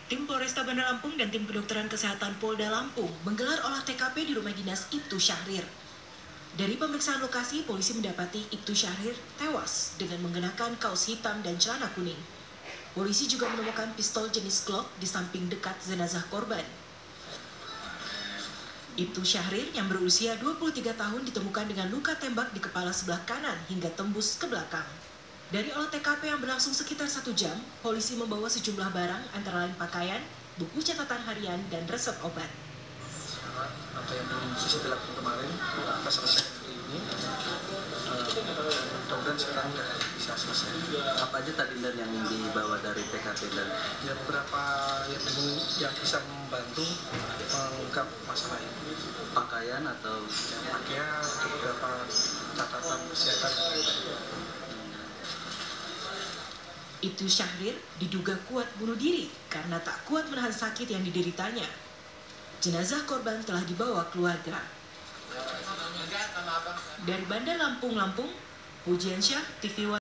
Tim Polresta Bandar Lampung dan tim kedokteran kesehatan Polda Lampung menggelar olah TKP di rumah dinas Ibtu Syahrir. Dari pemeriksaan lokasi, polisi mendapati Ibtu Syahrir tewas dengan mengenakan kaos hitam dan celana kuning. Polisi juga menemukan pistol jenis Glock di samping dekat jenazah korban. Ibtu Syahrir yang berusia 23 tahun ditemukan dengan luka tembak di kepala sebelah kanan hingga tembus ke belakang. Dari olah TKP yang berlangsung sekitar 1 jam, polisi membawa sejumlah barang antara lain pakaian, buku catatan harian, dan resep obat. Apa yang sudah dilakukan kemarin, atas resep ini, mudah-mudahan sekarang sudah bisa selesai. Apa aja tadi dan yang dibawa dari TKP dan ya beberapa yang bisa membantu mengungkap masalah ini. Pakaian atau Pakaian, beberapa catatan kesehatan. Ibtu Syahrir diduga kuat bunuh diri karena tak kuat menahan sakit yang dideritanya. Jenazah korban telah dibawa keluarga. Dari Bandar Lampung, Pujiansyah, TV One.